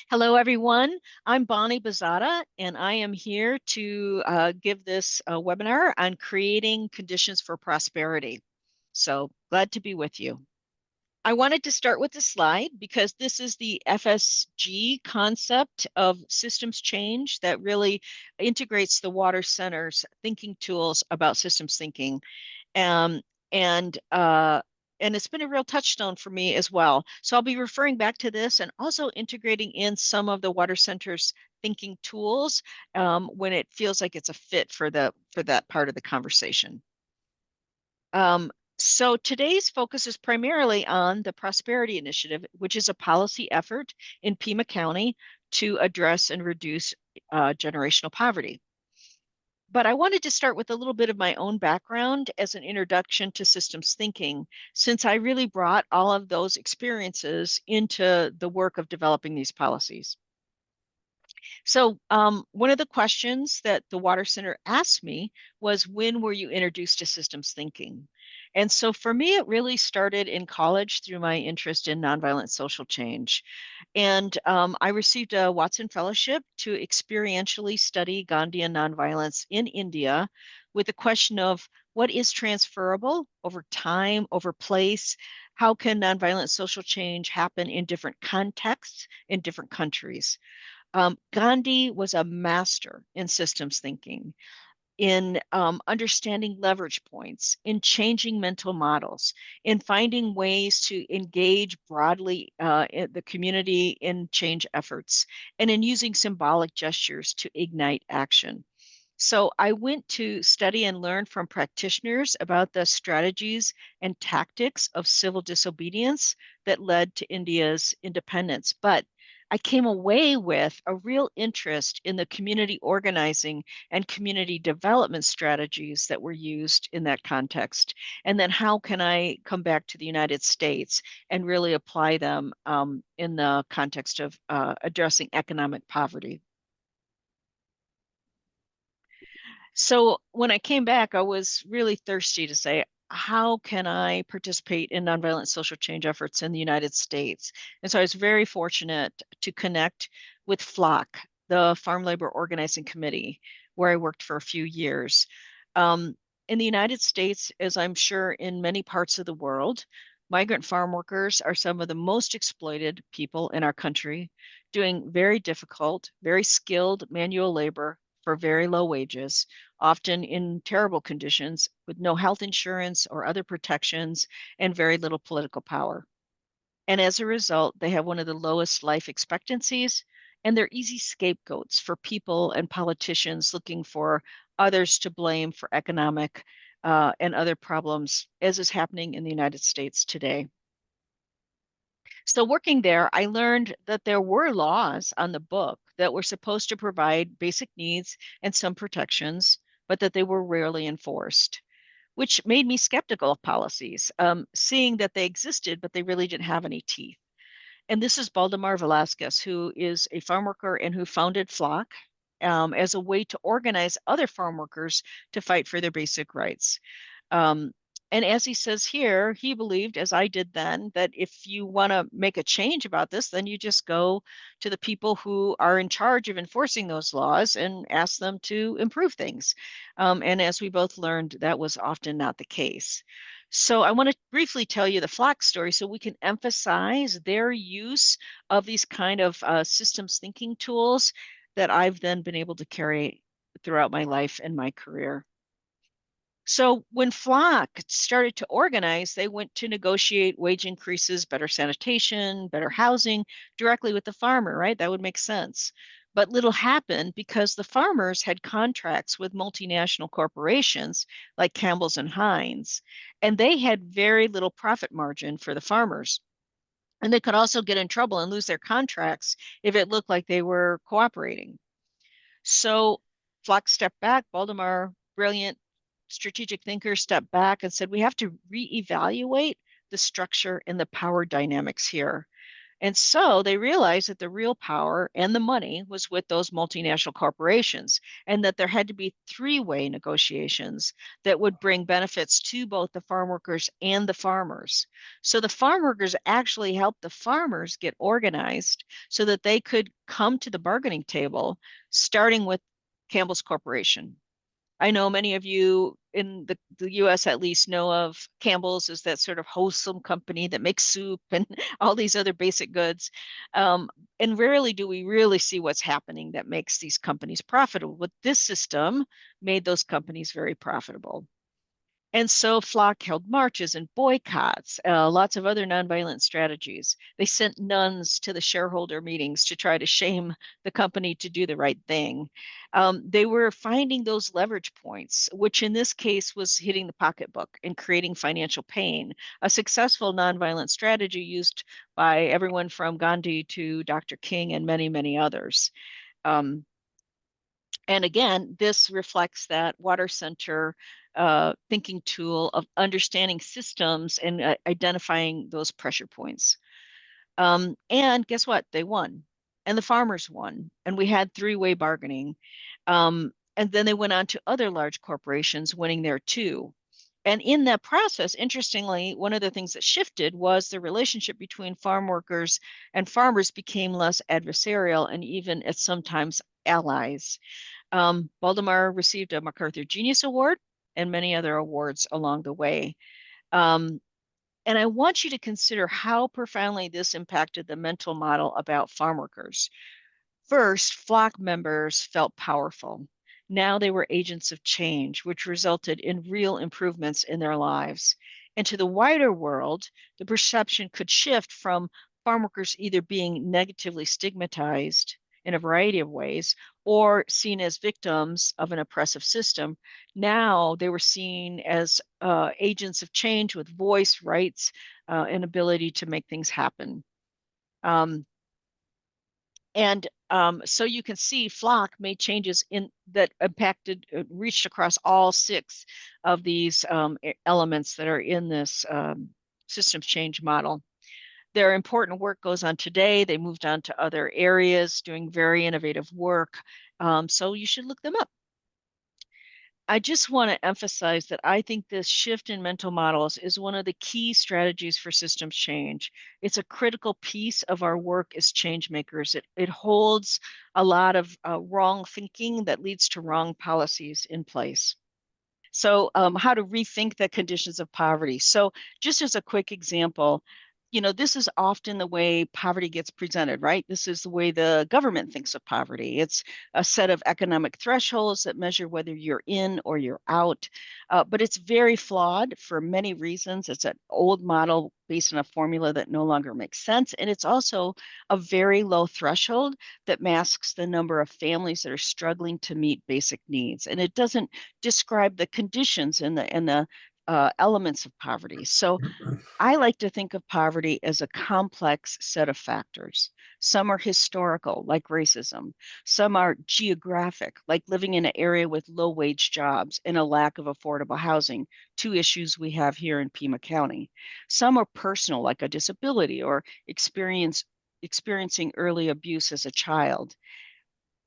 Hello, everyone. I'm Bonnie Bazata, and I am here to give this webinar on creating conditions for prosperity. So glad to be with you. I wanted to start with this slide because this is the FSG concept of systems change that really integrates the Water Center's thinking tools about systems thinking. Um, and uh, and it's been a real touchstone for me as well. So I'll be referring back to this and also integrating in some of the Water Center's thinking tools when it feels like it's a fit for that part of the conversation. Um, so today's focus is primarily on the Prosperity Initiative, which is a policy effort in Pima County to address and reduce generational poverty. But I wanted to start with a little bit of my own background as an introduction to systems thinking, since I really brought all of those experiences into the work of developing these policies. So, one of the questions that the Water Center asked me was, when were you introduced to systems thinking? And so for me, it really started in college through my interest in nonviolent social change. And I received a Watson Fellowship to experientially study Gandhian nonviolence in India with the question of what is transferable over time, over place? How can nonviolent social change happen in different contexts in different countries? Gandhi was a master in systems thinking, in understanding leverage points, in changing mental models, in finding ways to engage broadly in the community in change efforts, and in using symbolic gestures to ignite action. So I went to study and learn from practitioners about the strategies and tactics of civil disobedience that led to India's independence. But I came away with a real interest in the community organizing and community development strategies that were used in that context. And then how can I come back to the United States and really apply them in the context of addressing economic poverty? So when I came back, I was really thirsty to say, how can I participate in nonviolent social change efforts in the United States? And so I was very fortunate to connect with FLOC, the Farm Labor Organizing Committee, where I worked for a few years. In the United States, as I'm sure in many parts of the world, migrant farm workers are some of the most exploited people in our country, doing very difficult, very skilled manual labor for very low wages, often in terrible conditions with no health insurance or other protections and very little political power. And as a result, they have one of the lowest life expectancies, and they're easy scapegoats for people and politicians looking for others to blame for economic and other problems, as is happening in the United States today. So working there, I learned that there were laws on the book that were supposed to provide basic needs and some protections, but that they were rarely enforced, which made me skeptical of policies, seeing that they existed, but they really didn't have any teeth. And this is Baldemar Velasquez, who is a farm worker and who founded FLOC as a way to organize other farm workers to fight for their basic rights. Um, and as he says here, he believed, as I did then, that if you want to make a change about this, then you just go to the people who are in charge of enforcing those laws and ask them to improve things. And as we both learned, that was often not the case. So I want to briefly tell you the Flock story so we can emphasize their use of these kind of systems thinking tools that I've then been able to carry throughout my life and my career. So when Flock started to organize, they went to negotiate wage increases, better sanitation, better housing directly with the farmer, right? That would make sense. But little happened because the farmers had contracts with multinational corporations like Campbell's and Heinz, and they had very little profit margin for the farmers. And they could also get in trouble and lose their contracts if it looked like they were cooperating. So Flock stepped back. Baldemar, brilliant strategic thinker, stepped back and said, we have to reevaluate the structure and the power dynamics here. And so they realized that the real power and the money was with those multinational corporations, and that there had to be three-way negotiations that would bring benefits to both the farm workers and the farmers. So the farm workers actually helped the farmers get organized so that they could come to the bargaining table, starting with Campbell's Corporation. I know many of you in the US at least know of Campbell's as that sort of wholesome company that makes soup and all these other basic goods. Um, and rarely do we really see what's happening that makes these companies profitable. But this system made those companies very profitable. And so Flock held marches and boycotts, lots of other nonviolent strategies. They sent nuns to the shareholder meetings to try to shame the company to do the right thing. They were finding those leverage points, which in this case was hitting the pocketbook and creating financial pain, a successful nonviolent strategy used by everyone from Gandhi to Dr. King and many, many others. Um, and again, this reflects that water center thinking tool of understanding systems and identifying those pressure points. And guess what? They won, and the farmers won, and we had three-way bargaining. And then they went on to other large corporations winning there too. And in that process, interestingly, one of the things that shifted was the relationship between farm workers and farmers became less adversarial and even at sometimes allies. Baldemar received a MacArthur Genius Award and many other awards along the way. Um, and I want you to consider how profoundly this impacted the mental model about farm workers. First, flock members felt powerful. Now they were agents of change, which resulted in real improvements in their lives. And to the wider world, the perception could shift from farm workers either being negatively stigmatized in a variety of ways or seen as victims of an oppressive system. Now they were seen as agents of change with voice, rights, and ability to make things happen. Um, and so you can see Flock made changes in that impacted, reached across all six of these elements that are in this systems change model. Their important work goes on today. They moved on to other areas doing very innovative work. So you should look them up. I just want to emphasize that I think this shift in mental models is one of the key strategies for systems change. It's a critical piece of our work as change makers. It holds a lot of wrong thinking that leads to wrong policies in place. So, how to rethink the conditions of poverty. So, just as a quick example, this is often the way poverty gets presented, right? This is the way the government thinks of poverty. It's a set of economic thresholds that measure whether you're in or you're out. But it's very flawed for many reasons. It's an old model based on a formula that no longer makes sense. And it's also a very low threshold that masks the number of families that are struggling to meet basic needs. And it doesn't describe the conditions and the elements of poverty. So I like to think of poverty as a complex set of factors. Some are historical, like racism. Some are geographic, like living in an area with low wage jobs and a lack of affordable housing, two issues we have here in Pima County. Some are personal, like a disability or experiencing early abuse as a child.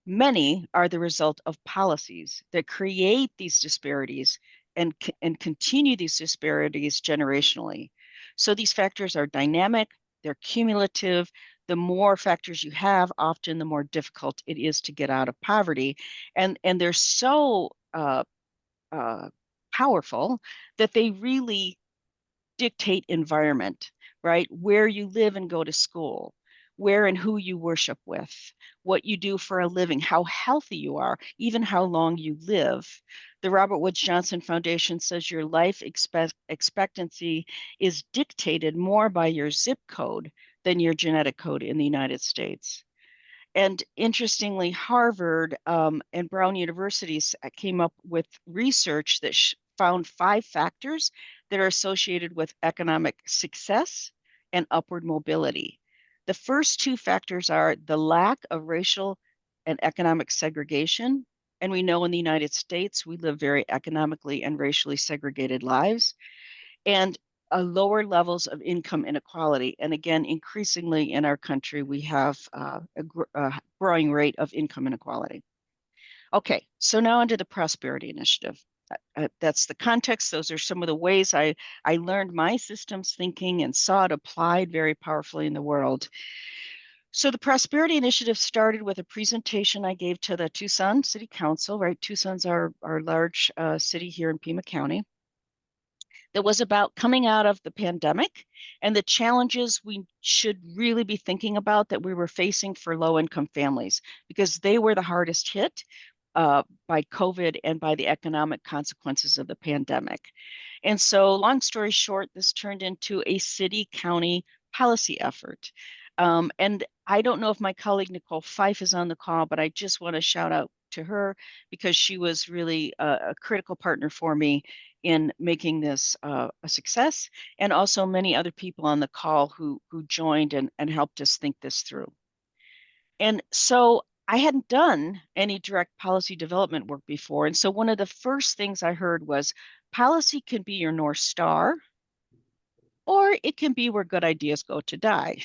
Many are the result of policies that create these disparities and continue these disparities generationally. So these factors are dynamic, they're cumulative. The more factors you have, often the more difficult it is to get out of poverty. And they're so uh, powerful that they really dictate environment, right? Where you live and go to school, where and who you worship with, what you do for a living, how healthy you are, even how long you live. The Robert Woods Johnson Foundation says your life expectancy is dictated more by your zip code than your genetic code in the United States. And interestingly, Harvard and Brown universities came up with research that found five factors that are associated with economic success and upward mobility. The first two factors are the lack of racial and economic segregation. And we know in the United States, we live very economically and racially segregated lives. And lower levels of income inequality. And again, increasingly in our country, we have a growing rate of income inequality. Okay, so now onto the Prosperity Initiative. That's the context. Those are some of the ways I learned my systems thinking and saw it applied very powerfully in the world. So the Prosperity Initiative started with a presentation I gave to the Tucson City Council, right? Tucson's our large city here in Pima County, that was about coming out of the pandemic and the challenges we should really be thinking about that we were facing for low income families because they were the hardest hit by COVID and by the economic consequences of the pandemic. And so, long story short, this turned into a city county policy effort. And I don't know if my colleague Nicole Fife is on the call, but I just want to shout out to her because she was really a critical partner for me in making this a success, and also many other people on the call who joined and helped us think this through. And so I hadn't done any direct policy development work before. And so one of the first things I heard was policy can be your North Star, or it can be where good ideas go to die.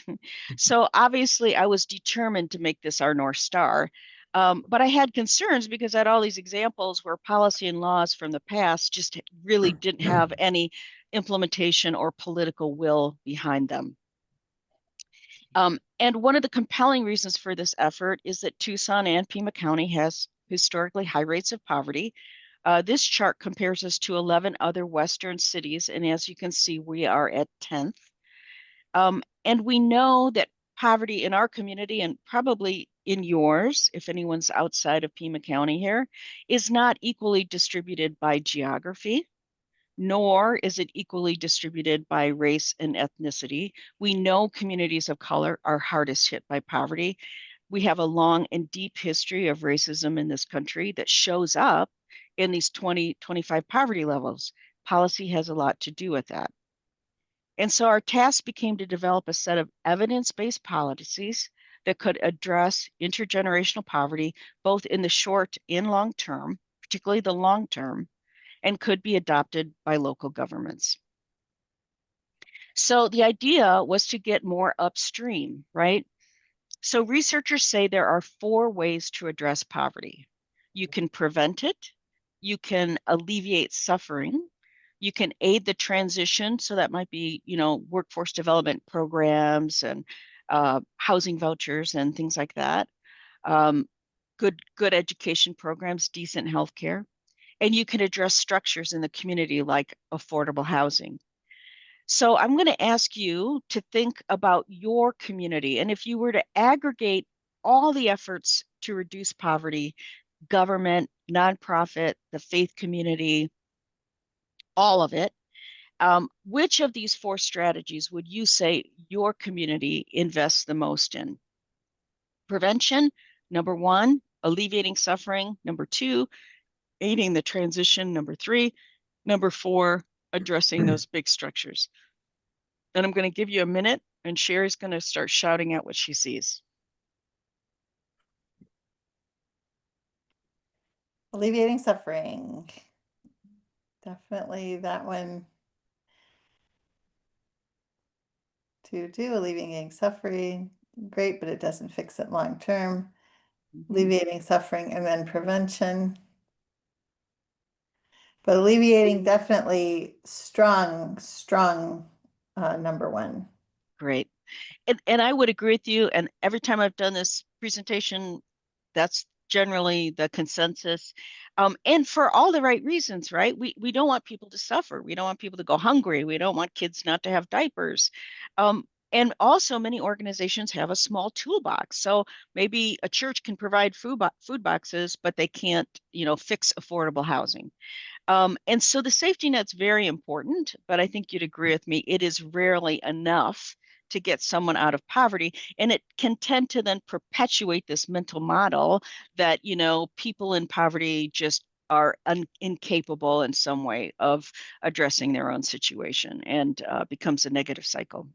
So obviously, I was determined to make this our North Star. But I had concerns because I had all these examples where policy and laws from the past just really didn't have any implementation or political will behind them. And one of the compelling reasons for this effort is that Tucson and Pima County has historically high rates of poverty. This chart compares us to 11 other Western cities, and as you can see, we are at 10th. And we know that poverty in our community and probably in yours, if anyone's outside of Pima County here, is not equally distributed by geography, nor is it equally distributed by race and ethnicity. We know communities of color are hardest hit by poverty. We have a long and deep history of racism in this country that shows up in these 2025 poverty levels. Policy has a lot to do with that. And so our task became to develop a set of evidence-based policies that could address intergenerational poverty, both in the short and long term, particularly the long term, and could be adopted by local governments. So the idea was to get more upstream, right? So researchers say there are 4 ways to address poverty. You can prevent it, you can alleviate suffering, you can aid the transition. So that might be, workforce development programs and housing vouchers and things like that. Um, good education programs, decent healthcare, and you can address structures in the community like affordable housing. So I'm going to ask you to think about your community. And if you were to aggregate all the efforts to reduce poverty, government, nonprofit, the faith community, all of it, which of these 4 strategies would you say your community invests the most in? Prevention, number 1, alleviating suffering, number 2, aiding the transition, number 3, number 4, addressing those big structures. And I'm going to give you a minute, and Sherry's going to start shouting out what she sees. Alleviating suffering. Definitely that one. To do alleviating suffering, great, but it doesn't fix it long term. Alleviating suffering and then prevention. But alleviating definitely strong number 1. Great. And I would agree with you. And every time I've done this presentation, that's generally the consensus. And for all the right reasons, right? We don't want people to suffer. We don't want people to go hungry. We don't want kids not to have diapers. And also, many organizations have a small toolbox. So maybe a church can provide food boxes, but they can't, fix affordable housing. And so the safety net's very important, but I think you'd agree with me, it is rarely enough to get someone out of poverty. And it can tend to then perpetuate this mental model that, people in poverty just are incapable in some way of addressing their own situation, and becomes a negative cycle.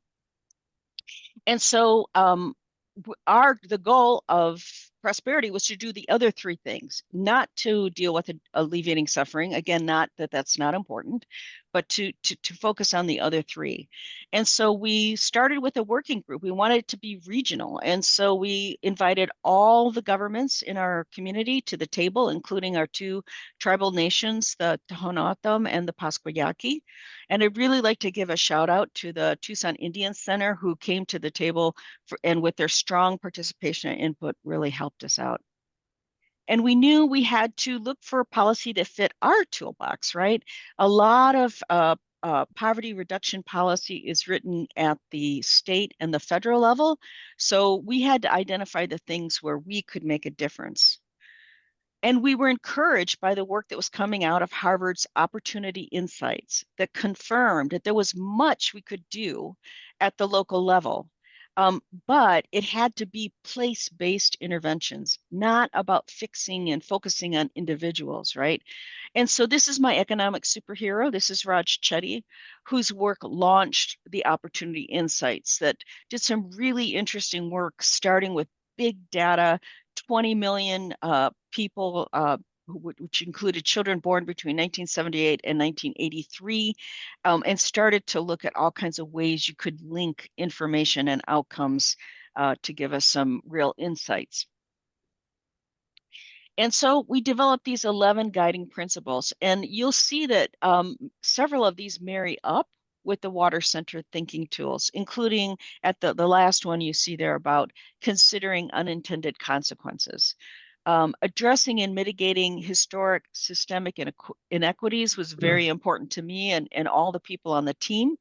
And so the goal of prosperity was to do the other three things, not to deal with alleviating suffering. Again, not that that's not important, but to focus on the other three. And so we started with a working group. We wanted it to be regional. And so we invited all the governments in our community to the table, including our two tribal nations, the Tohono and the Pasquayaki. And I'd really like to give a shout out to the Tucson Indian Center who came to the table and with their strong participation and input really helped us out. And we knew we had to look for a policy that fit our toolbox, right? A lot of poverty reduction policy is written at the state and the federal level. So we had to identify the things where we could make a difference. And we were encouraged by the work that was coming out of Harvard's Opportunity Insights that confirmed that there was much we could do at the local level. But it had to be place-based interventions, not about fixing and focusing on individuals, right? And so this is my economic superhero. This is Raj Chetty, whose work launched the Opportunity Insights that did some really interesting work, starting with big data, 20 million people, which included children born between 1978 and 1983, and started to look at all kinds of ways you could link information and outcomes to give us some real insights. And so we developed these 11 guiding principles, and you'll see that several of these marry up with the water-centered thinking tools, including at the last one you see there about considering unintended consequences. Addressing and mitigating historic systemic inequities was very important to me and all the people on the team,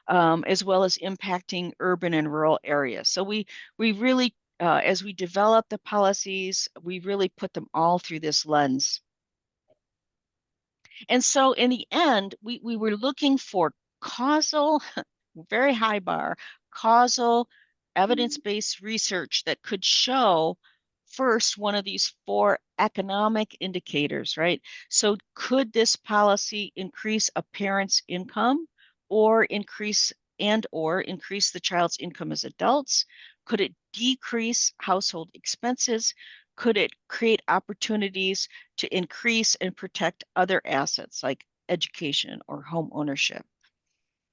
as well as impacting urban and rural areas. So we really, as we develop the policies, we really put them all through this lens. And so in the end, we were looking for causal, very high bar, causal evidence-based research that could show first one of these four economic indicators, right? So could this policy increase a parent's income or increase the child's income as adults? Could it decrease household expenses? Could it create opportunities to increase and protect other assets like education or home ownership?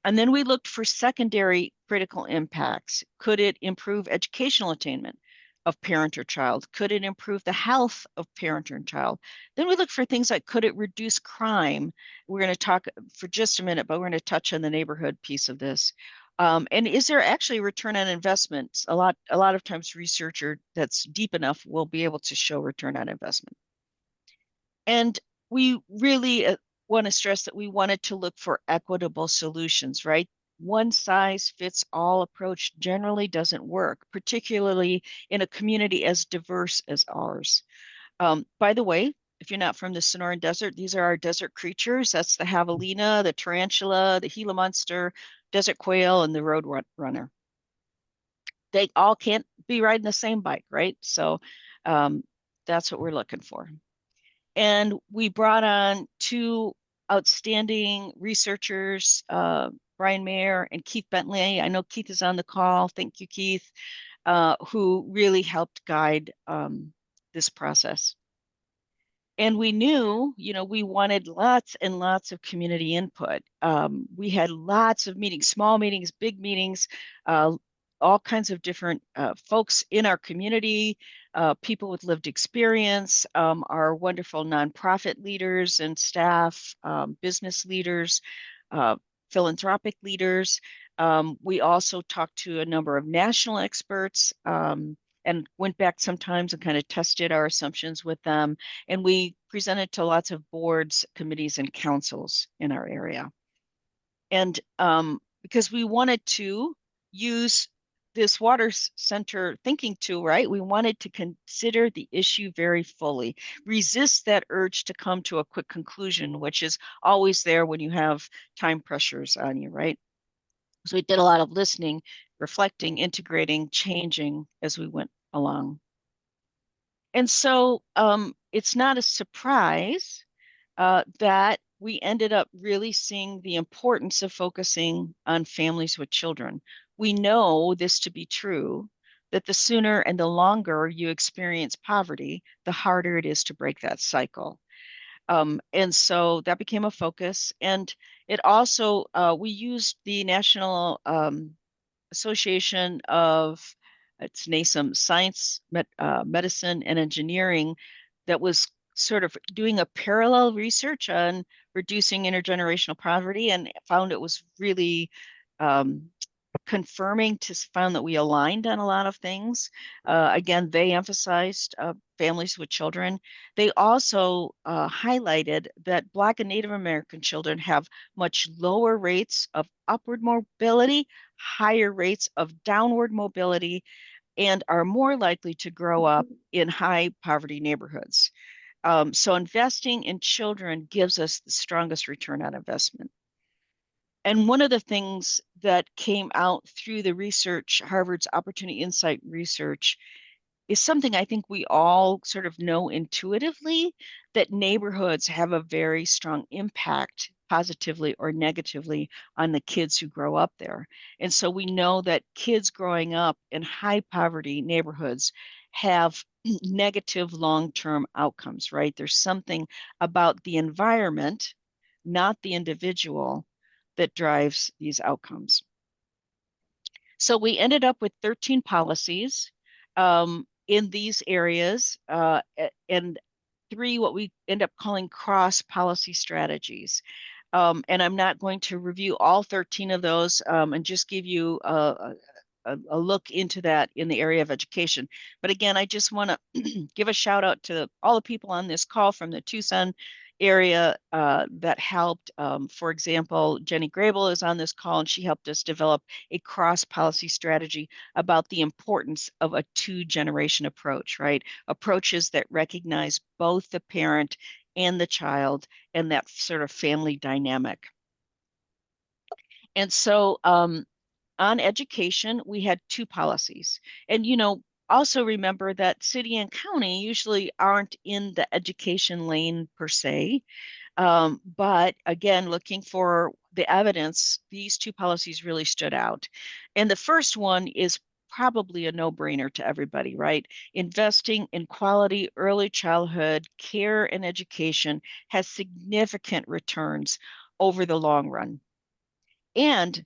And then we looked for secondary critical impacts. Could it improve educational attainment of parent or child? Could it improve the health of parent or child? Then we looked for things like could it reduce crime? We're going to talk for just a minute, but we're going to touch on the neighborhood piece of this. And is there actually a return on investment? A lot of times researcher that's deep enough will be able to show return on investment. And we really want to stress that we wanted to look for equitable solutions, right? One size fits all approach generally doesn't work, particularly in a community as diverse as ours. By the way, if you're not from the Sonoran Desert, these are our desert creatures. That's the javelina, the tarantula, the Gila monster, desert quail, and the road runner. They all can't be riding the same bike, right? So um, that's what we're looking for. And we brought on two outstanding researchers, Brian Mayer and Keith Bentley. I know Keith is on the call. Thank you, Keith, who really helped guide this process. And we knew, we wanted lots and lots of community input. We had lots of meetings, small meetings, big meetings, uh, all kinds of different folks in our community, people with lived experience, our wonderful nonprofit leaders and staff, business leaders, uh, philanthropic leaders. We also talked to a number of national experts. And went back sometimes and kind of tested our assumptions with them. And we presented to lots of boards, committees, and councils in our area. And because we wanted to use this water center thinking tool, right? We wanted to consider the issue very fully, resist that urge to come to a quick conclusion, which is always there when you have time pressures on you, right? So we did a lot of listening, reflecting, integrating, changing as we went along. And so it's not a surprise that we ended up really seeing the importance of focusing on families with children. We know this to be true that the sooner and the longer you experience poverty, the harder it is to break that cycle. And so that became a focus. And it also, we used the National Association of, it's NASM, Medicine, and Engineering, that was sort of doing a parallel research on reducing intergenerational poverty, and found it was really um, confirming to found that we aligned on a lot of things. Again, they emphasized families with children. They also highlighted that Black and Native American children have much lower rates of upward mobility, higher rates of downward mobility, and are more likely to grow up in high poverty neighborhoods. So investing in children gives us the strongest return on investment. And one of the things that came out through the research, Harvard's Opportunity Insight research, is something I think we all sort of know intuitively, that neighborhoods have a very strong impact, positively or negatively, on the kids who grow up there. And so we know that kids growing up in high poverty neighborhoods have negative long-term outcomes, right? There's something about the environment, not the individual, that drives these outcomes. So we ended up with 13 policies in these areas, and three what we end up calling cross policy strategies. And I'm not going to review all 13 of those, and just give you a look into that in the area of education. But again, I just want to give a shout out to all the people on this call from the Tucson area that helped. For example, Jenny Grable is on this call, and she helped us develop a cross policy strategy about the importance of a two-generation approach, right? Approaches that recognize both the parent and the child and that sort of family dynamic. And so on education, we had two policies. And, also remember that city and county usually aren't in the education lane per se. But again, looking for the evidence, these two policies really stood out. And the first one is probably a no-brainer to everybody, right? Investing in quality early childhood care and education has significant returns over the long run. And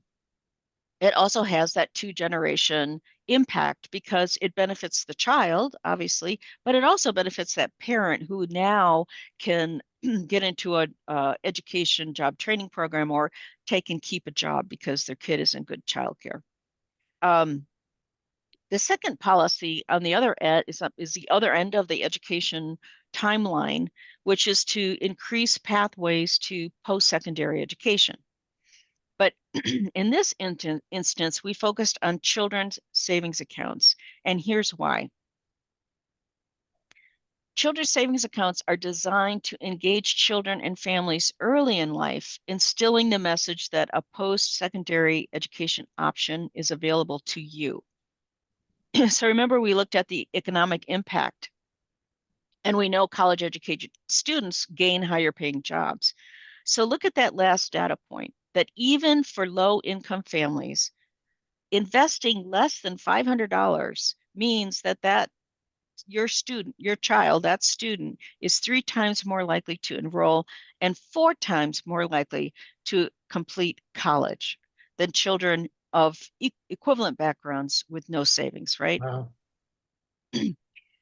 it also has that two-generation impact because it benefits the child, obviously, but it also benefits that parent who now can get into a education job training program or take and keep a job because their kid is in good childcare. Um, the second policy on the other end is the other end of the education timeline, which is to increase pathways to post-secondary education. But in this instance, we focused on children's savings accounts. And here's why. Children's savings accounts are designed to engage children and families early in life, instilling the message that a post-secondary education option is available to you. So remember, we looked at the economic impact, and we know college educated students gain higher paying jobs. So look at that last data point, that even for low income families, investing less than $500 means that your student, your child, that student is 3 times more likely to enroll and 4 times more likely to complete college than children of equivalent backgrounds with no savings, right? Wow.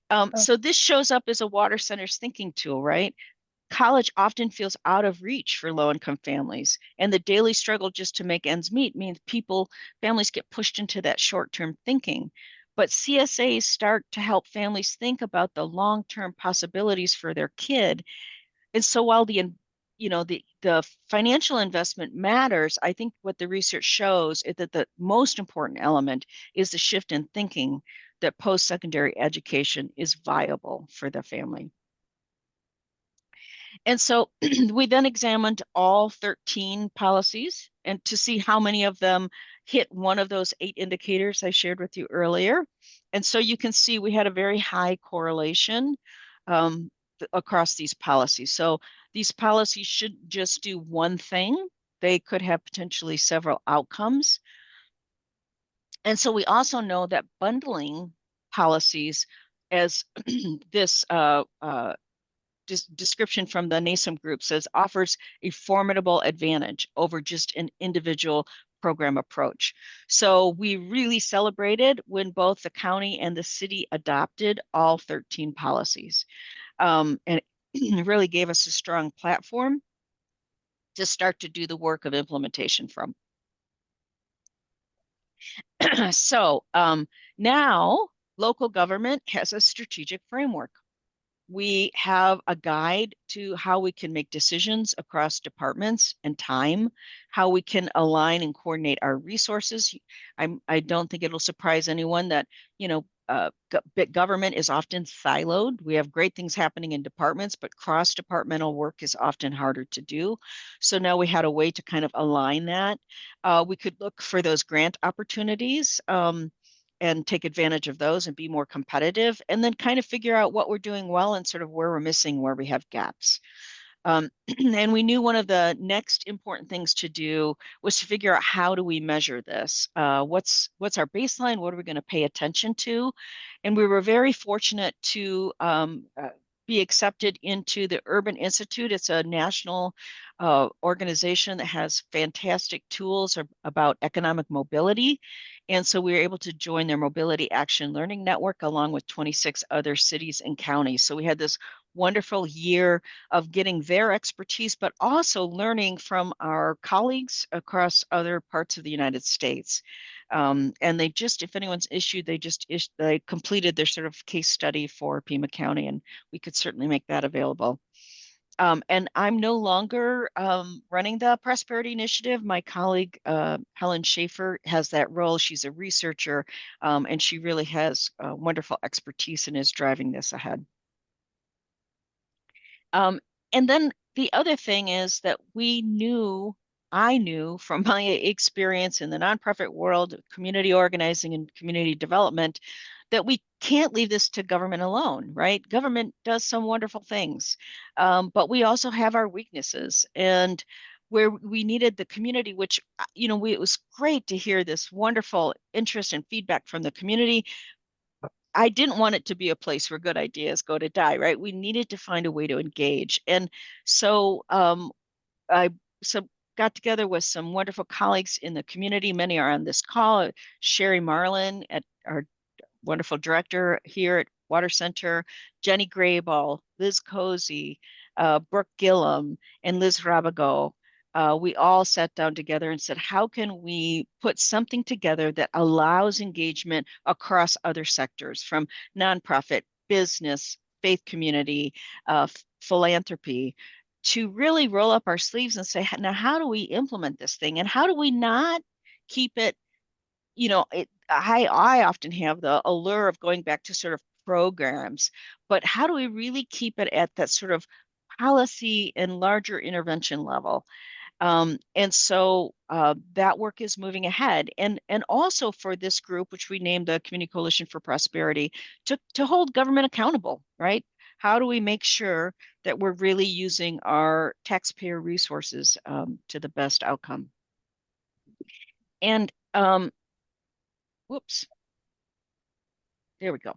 Oh, So this shows up as a water center's thinking tool, right? College often feels out of reach for low income families, and the daily struggle just to make ends meet means families get pushed into that short term thinking. But CSAs start to help families think about the long term possibilities for their kid. And so while the financial investment matters, I think what the research shows is that the most important element is the shift in thinking that post secondary education is viable for the family. And so we then examined all 13 policies and to see how many of them hit one of those 8 indicators I shared with you earlier. And so you can see we had a very high correlation across these policies. So these policies shouldn't just do one thing. They could have potentially several outcomes. And so we also know that bundling policies, as this description from the NASEM group says, offers a formidable advantage over just an individual program approach. So we really celebrated when both the county and the city adopted all 13 policies. And it really gave us a strong platform to start to do the work of implementation from. So now local government has a strategic framework. We have a guide to how we can make decisions across departments and time, how we can align and coordinate our resources. I don't think it'll surprise anyone that, government is often siloed. We have great things happening in departments, but cross-departmental work is often harder to do. So now we had a way to kind of align that. We could look for those grant opportunities. And take advantage of those and be more competitive, and then kind of figure out what we're doing well and sort of where we're missing, where we have gaps. And we knew one of the next important things to do was to figure out how do we measure this? What's our baseline? What are we going to pay attention to? And we were very fortunate to be accepted into the Urban Institute. It's a national organization that has fantastic tools about economic mobility. And so we were able to join their Mobility Action Learning Network along with 26 other cities and counties. So we had this wonderful year of getting their expertise, but also learning from our colleagues across other parts of the United States. And they just, if anyone's issued, they completed their sort of case study for Pima County, and we could certainly make that available. And I'm no longer running the Prosperity Initiative. My colleague, Helen Schaefer, has that role. She's a researcher, and she really has wonderful expertise and is driving this ahead. Um, and then the other thing is that I knew from my experience in the nonprofit world, community organizing and community development, that we can't leave this to government alone, right? Government does some wonderful things, but we also have our weaknesses. And where we needed the community, which, it was great to hear this wonderful interest and feedback from the community. I didn't want it to be a place where good ideas go to die, right? We needed to find a way to engage. And so I so got together with some wonderful colleagues in the community. Many are on this call. Sherry Marlin, at our wonderful director here at Water Center, Jenny Grayball, Liz Cozy, Brooke Gillum, and Liz Rabago. We all sat down together and said, how can we put something together that allows engagement across other sectors, from nonprofit, business, faith community, philanthropy, to really roll up our sleeves and say, now, how do we implement this thing? And how do we not keep it, I often have the allure of going back to sort of programs, but how do we really keep it at that sort of policy and larger intervention level? And so that work is moving ahead. And also for this group, which we named the Community Coalition for Prosperity, to hold government accountable, right? How do we make sure that we're really using our taxpayer resources to the best outcome? And whoops, there we go.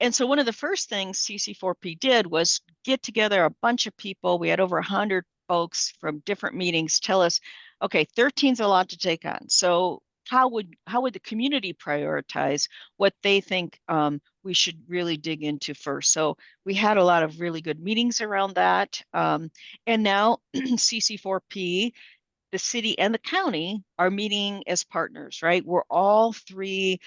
And so one of the first things CC4P did was get together a bunch of people. We had over 100 folks from different meetings tell us, okay, 13 is a lot to take on. So how would the community prioritize what they think we should really dig into first? So we had a lot of really good meetings around that. And now CC4P, the city and the county, are meeting as partners, right? We're all three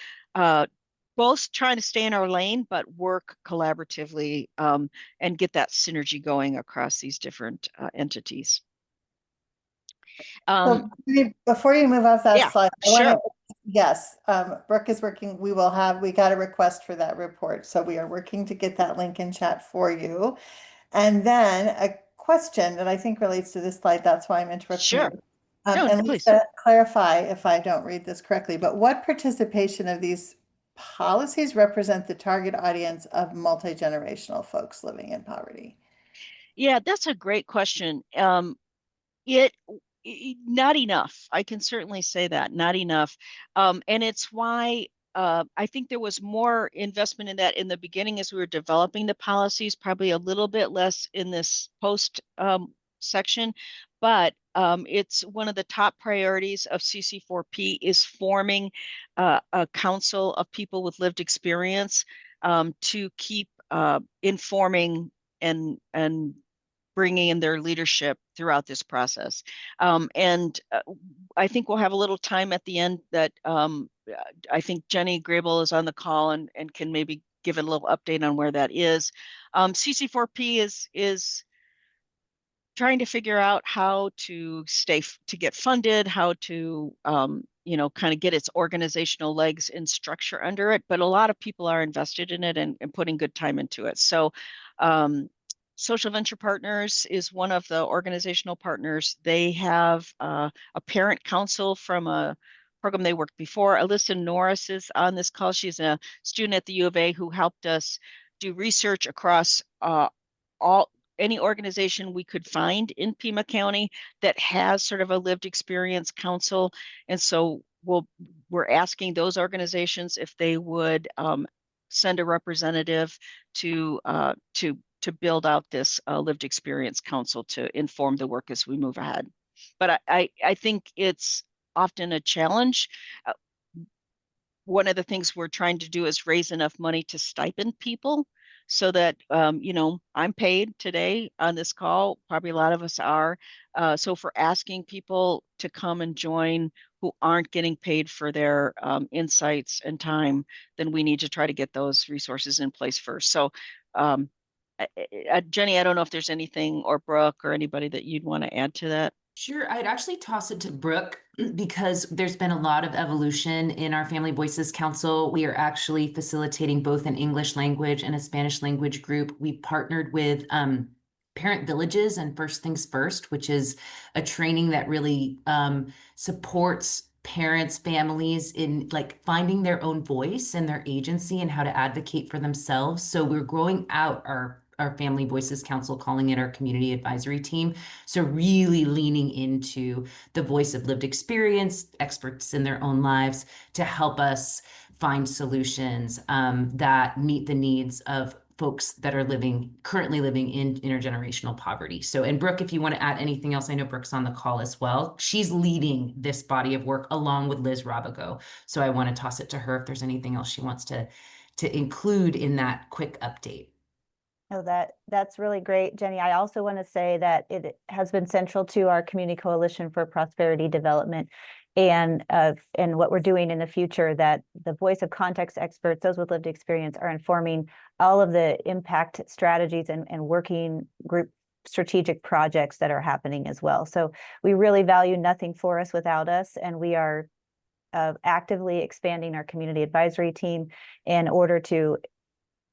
both trying to stay in our lane, but work collaboratively and get that synergy going across these different entities. So before you move off that Yeah, slide, I want to, sure. yes, Brooke is working. We got a request for that report. So we are working to get that link in chat for you. And then a question that I think relates to this slide. That's why I'm interrupting Sure. you. No, And please. Lisa, clarify if I don't read this correctly, but what participation of these policies represent the target audience of multi-generational folks living in poverty? Yeah, that's a great question. It not enough. I can certainly say that, not enough. And it's why I think there was more investment in that in the beginning as we were developing the policies, probably a little bit less in this post section, but it's one of the top priorities of CC4P is forming a council of people with lived experience to keep informing and bringing in their leadership throughout this process. And I think we'll have a little time at the end that I think Jenny Grable is on the call and can maybe give a little update on where that is. CC4P is trying to figure out how to to get funded, how to kind of get its organizational legs and structure under it. But a lot of people are invested in it and putting good time into it. So um, Social Venture Partners is one of the organizational partners. They have a parent council from a program they worked before. Alyssa Norris is on this call. She's a student at the U of A who helped us do research across all any organization we could find in Pima County that has sort of a lived experience council. And so we're asking those organizations if they would send a representative to build out this lived experience council to inform the work as we move ahead. But I think it's often a challenge. Uh, One of the things we're trying to do is raise enough money to stipend people so that I'm paid today on this call. Probably a lot of us are. So if we're asking people to come and join who aren't getting paid for their insights and time, then we need to try to get those resources in place first. So um, Jenny, I don't know if there's anything, or Brooke or anybody that you'd want to add to that. Sure, I'd actually toss it to Brooke because there's been a lot of evolution in our Family Voices Council. We are actually facilitating both an English language and a Spanish language group. We partnered with Parent Villages and First Things First, which is a training that really supports parents, families in like finding their own voice and their agency and how to advocate for themselves. So we're growing out our Family Voices Council, calling it our community advisory team. So really leaning into the voice of lived experience, experts in their own lives to help us find solutions that meet the needs of folks that are currently living in intergenerational poverty. So, and Brooke, if you want to add anything else, I know Brooke's on the call as well. She's leading this body of work along with Liz Rabago. So I want to toss it to her if there's anything else she wants to include in that quick update. Oh, that's really great, Jenny. I also want to say that it has been central to our Community Coalition for Prosperity Development and what we're doing in the future, that the voice of context experts, those with lived experience, are informing all of the impact strategies and working group strategic projects that are happening as well. So we really value nothing for us without us, and we are actively expanding our community advisory team in order to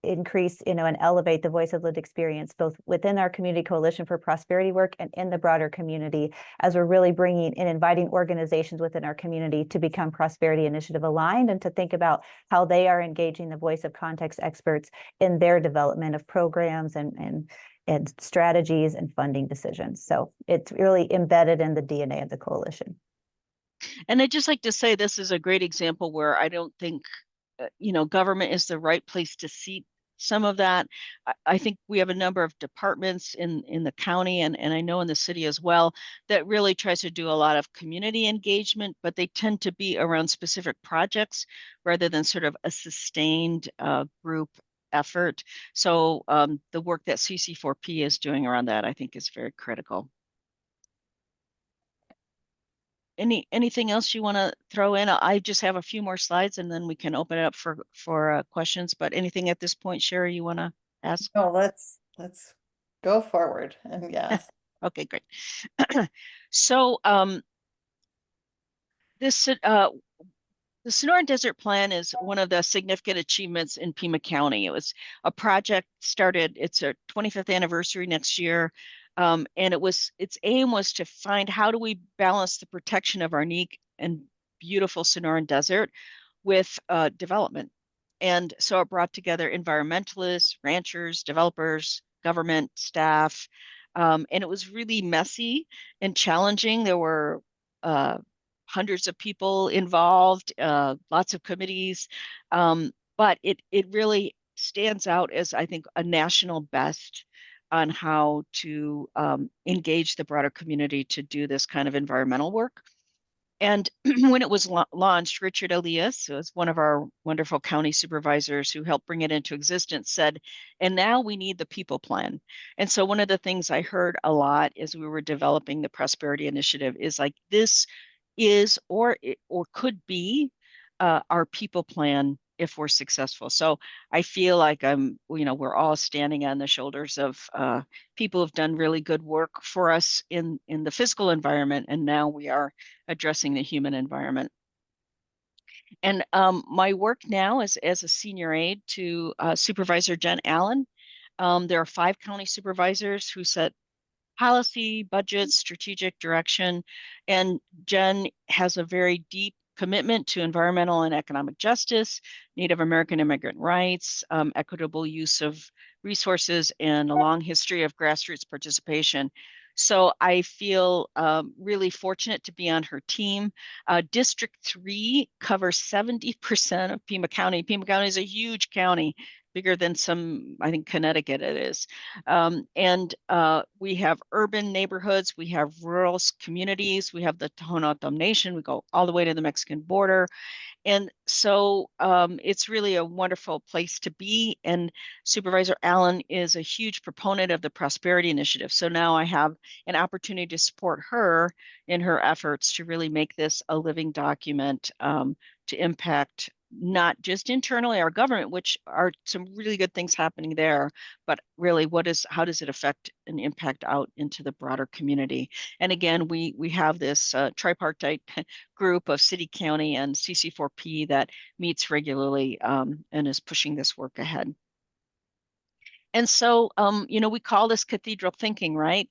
increase, and elevate the voice of lived experience, both within our Community Coalition for Prosperity work and in the broader community, as we're really bringing and inviting organizations within our community to become Prosperity Initiative aligned and to think about how they are engaging the voice of context experts in their development of programs and strategies and funding decisions. So it's really embedded in the DNA of the coalition. And I'd just like to say this is a great example where I don't think government is the right place to seat some of that. I think we have a number of departments in the county and I know in the city as well that really tries to do a lot of community engagement, but they tend to be around specific projects rather than sort of a sustained group effort. So the work that CC4P is doing around that, I think, is very critical. Anything else you want to throw in? I just have a few more slides and then we can open it up for questions. But anything at this point, Sherry, you want to ask? No, let's go forward. And yes. Okay, great. So this the Sonoran Desert Plan is one of the significant achievements in Pima County. It was a project started, it's a 25th anniversary next year. And its aim was to find how do we balance the protection of our unique and beautiful Sonoran Desert with development. And so it brought together environmentalists, ranchers, developers, government staff, And it was really messy and challenging. There were uh, hundreds of people involved, lots of committees, but it really stands out as, I think, a national best on how to engage the broader community to do this kind of environmental work. And when it was launched, Richard Elias, who was one of our wonderful county supervisors who helped bring it into existence, said, and now we need the people plan. And so one of the things I heard a lot as we were developing the Prosperity Initiative is like, this is or could be our people plan if we're successful. So I feel like we're all standing on the shoulders of people who've done really good work for us in the physical environment, and now we are addressing the human environment. And my work now is as a senior aide to Supervisor Jen Allen. There are 5 county supervisors who set policy, budget, strategic direction. And Jen has a very deep commitment to environmental and economic justice, Native American immigrant rights, equitable use of resources, and a long history of grassroots participation. So I feel really fortunate to be on her team. District 3 covers 70% of Pima County. Pima County is a huge county, bigger than some, I think Connecticut it is. And we have urban neighborhoods, we have rural communities, we have the Tohono O'odham Nation, we go all the way to the Mexican border. And so it's really a wonderful place to be. And Supervisor Allen is a huge proponent of the Prosperity Initiative. So now I have an opportunity to support her in her efforts to really make this a living document to impact not just internally our government, which are some really good things happening there, but really how does it affect and impact out into the broader community? And again, we have this tripartite group of city, county, and CC4P that meets regularly and is pushing this work ahead. And so, we call this cathedral thinking, right?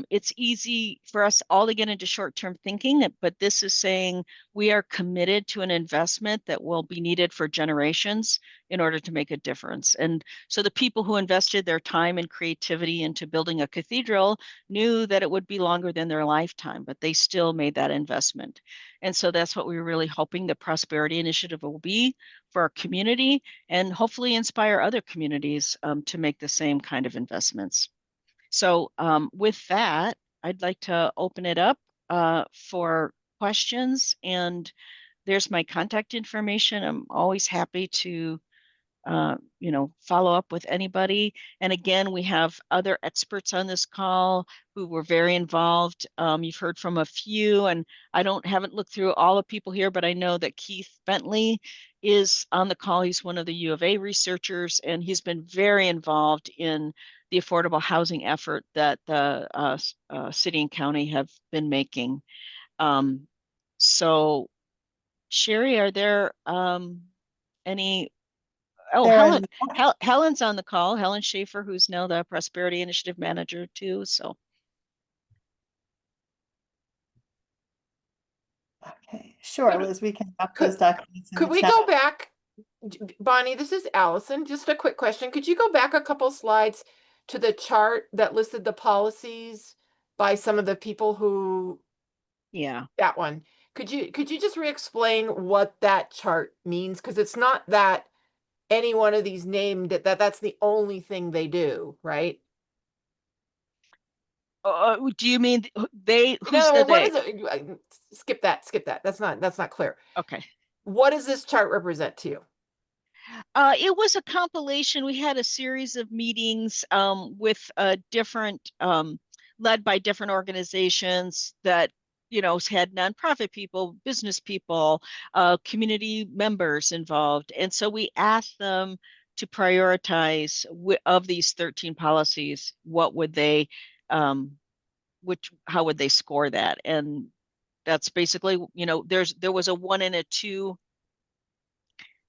It's easy for us all to get into short-term thinking, but this is saying we are committed to an investment that will be needed for generations in order to make a difference. And so the people who invested their time and creativity into building a cathedral knew that it would be longer than their lifetime, but they still made that investment. And so that's what we're really hoping the Prosperity Initiative will be for our community, and hopefully inspire other communities to make the same kind of investments. So with that, I'd like to open it up for questions, and there's my contact information. I'm always happy to follow up with anybody. And again, we have other experts on this call who were very involved. You've heard from a few, and haven't looked through all the people here, but I know that Keith Bentley is on the call. He's one of the U of A researchers, and he's been very involved in the affordable housing effort that the city and county have been making. So Sherry, are there any Oh, There are Helen's on the call. Helen Schaefer, who's now the Prosperity Initiative Manager too. So Okay, sure, Could- Liz, we can drop Could, those documents in could the we chat. go back? Bonnie, this is Allison. Just a quick question. Could you go back a couple slides to the chart that listed the policies by some of the people who, yeah. that one? Could you just re-explain what that chart means? Because it's not that any one of these named that's the only thing they do, right? Do you mean they? Who's No, the what they? is it? Skip that, skip that. That's not clear. Okay. What does this chart represent to you? It was a compilation. We had a series of meetings with different, led by different organizations that, had nonprofit people, business people, community members involved. And so we asked them to prioritize of these 13 policies, what would they, how would they score that? And that's basically, there was a 1 and a 2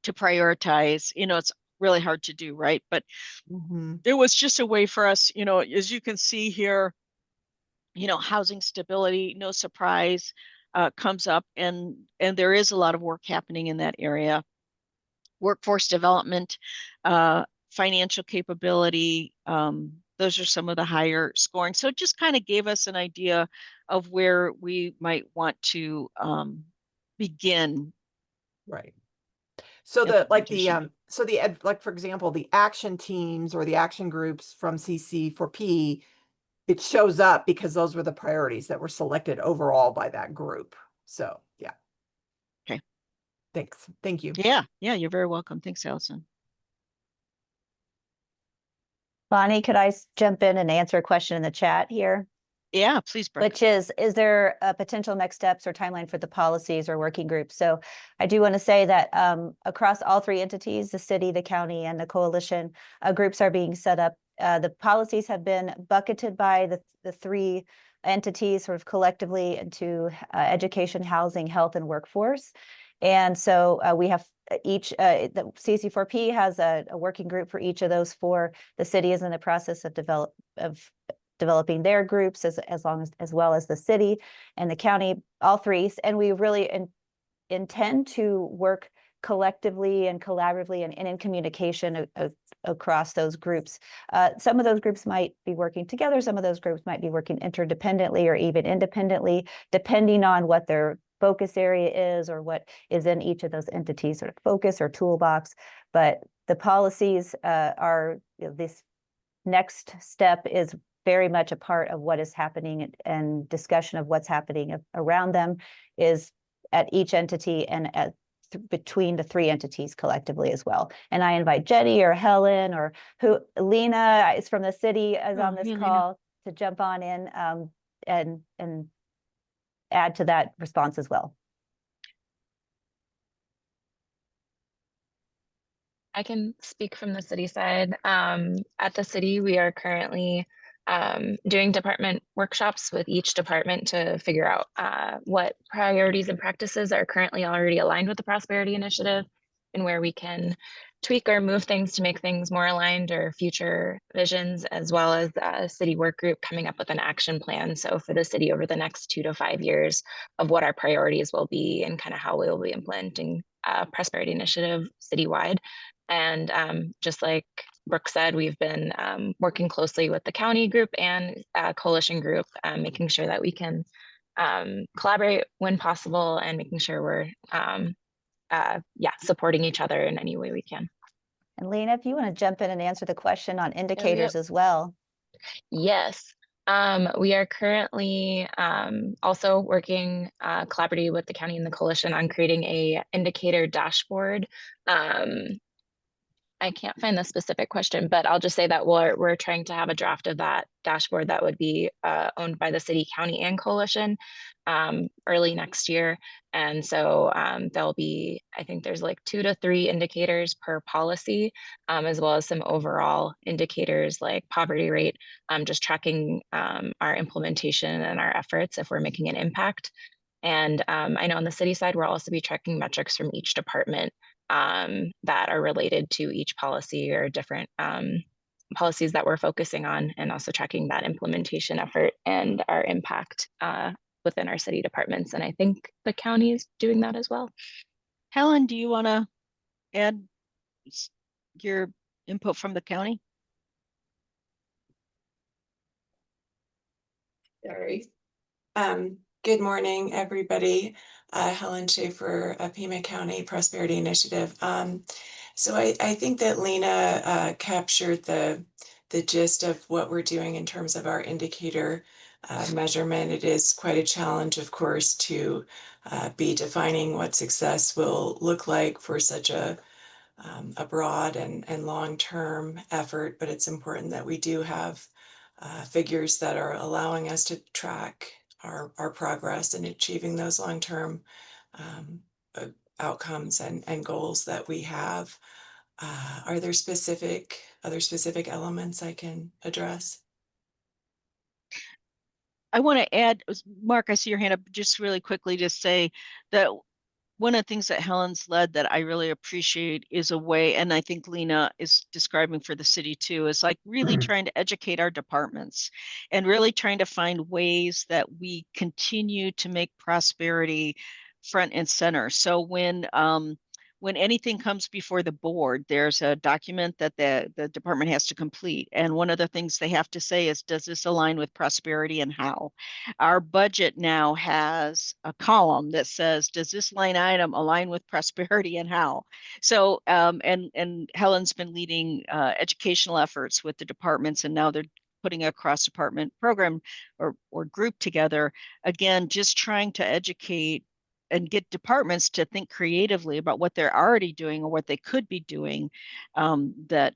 to prioritize. It's really hard to do, right? But it was just a way for us, as you can see here, housing stability, no surprise, comes up, and there is a lot of work happening in that area. Workforce development, financial capability, those are some of the higher scoring. So it just kind of gave us an idea of where we might want to begin Right. So implementation. like for example, the action teams or the action groups from CC4P, it shows up because those were the priorities that were selected overall by that group. So yeah. Okay. Thanks. Thank you. Yeah, you're very welcome. Thanks, Allison. Bonnie, could I jump in and answer a question in the chat here? Yeah, please, Brooke. Which is there a potential next steps or timeline for the policies or working groups? So I do want to say that across all three entities, the city, the county, and the coalition, groups are being set up. The policies have been bucketed by the three entities sort of collectively into education, housing, health, and workforce. And so we have each, the CC4P has a working group for each of those four. The city is in the process of developing their groups as well as the city and the county, all three. And we really intend to work collectively and collaboratively and in communication across those groups. Some of those groups might be working together. Some of those groups might be working interdependently or even independently, depending on what their focus area is or what is in each of those entities sort of focus or toolbox. But the policies are, this next step is very much a part of what is happening, and discussion of what's happening around them is at each entity and between the three entities collectively as well. And I invite Jenny or Helen or Lena is from the city is on this call to jump on in and add to that response as well. I can speak from the city side. At the city, we are currently doing department workshops with each department to figure out what priorities and practices are currently already aligned with the Prosperity Initiative and where we can tweak or move things to make things more aligned or future visions, as well as a city work group coming up with an action plan. So for the city over the next 2 to 5 years of what our priorities will be and kind of how we will be implementing Prosperity Initiative citywide. And just like Brooke said, we've been working closely with the county group and coalition group, making sure that we can collaborate when possible and making sure we're supporting each other in any way we can. And Lena, if you want to jump in and answer the question on indicators as well. Yes. We are currently also working collaboratively with the county and the coalition on creating a indicator dashboard. I can't find the specific question, but I'll just say that we're trying to have a draft of that dashboard that would be owned by the city, county, and coalition early next year. And so there'll be, I think there's like 2 to 3 indicators per policy, as well as some overall indicators like poverty rate, just tracking our implementation and our efforts if we're making an impact. And I know on the city side, we'll also be tracking metrics from each department that are related to each policy or different policies that we're focusing on, and also tracking that implementation effort and our impact within our city departments. And I think the county is doing that as well. Helen, do you want to add your input from the county? Sorry. Good morning, everybody. Helen Schaefer, Pima County Prosperity Initiative. So I think that Lena captured the gist of what we're doing in terms of our indicator measurement. It is quite a challenge, of course, to be defining what success will look like for such a broad and long-term effort, but it's important that we do have figures that are allowing us to track our progress in achieving those long-term outcomes and goals that we have. Are there other specific elements I can address? I want to add, Mark, I see your hand up, just really quickly to say that one of the things that Helen's led that I really appreciate is a way, and I think Lena is describing for the city too, is like really trying to educate our departments and really trying to find ways that we continue to make prosperity front and center. So when when anything comes before the board, there's a document that the department has to complete. And one of the things they have to say is, does this align with prosperity and how? Our budget now has a column that says, does this line item align with prosperity and how? So, and Helen's been leading educational efforts with the departments, and now they're putting a cross-department program or group together. Again, just trying to educate and get departments to think creatively about what they're already doing or what they could be doing, that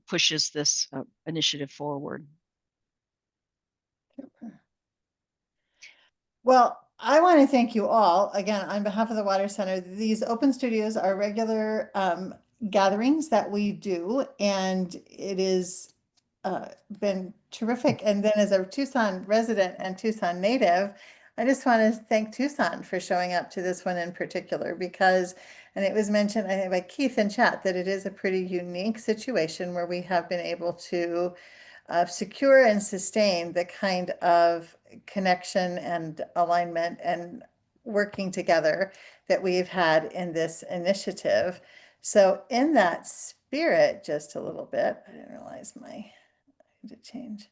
pushes this initiative forward. Well, I want to thank you all again on behalf of the Water Center. These open studios are regular gatherings that we do, and it is been terrific. And then as a Tucson resident and Tucson native, I just want to thank Tucson for showing up to this one in particular because, and it was mentioned, I think by Keith in chat, that it is a pretty unique situation where we have been able to secure and sustain the kind of connection and alignment and working together that we've had in this initiative. So in that spirit, just a little bit, I didn't realize my to change.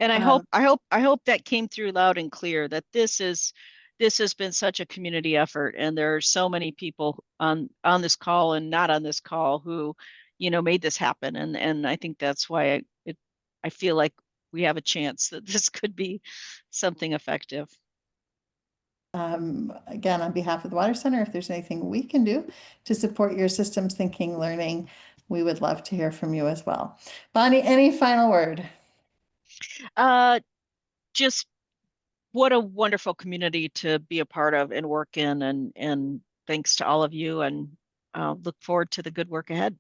And I hope that came through loud and clear that this has been such a community effort, and there are so many people on this call and not on this call who, made this happen. And I think that's why I feel like we have a chance that this could be something effective. Again, on behalf of the Water Center, if there's anything we can do to support your systems thinking, learning, we would love to hear from you as well. Bonnie, any final word? Just what a wonderful community to be a part of and work in, and thanks to all of you, and look forward to the good work ahead.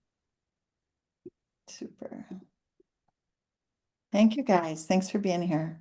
Super. Thank you guys. Thanks for being here.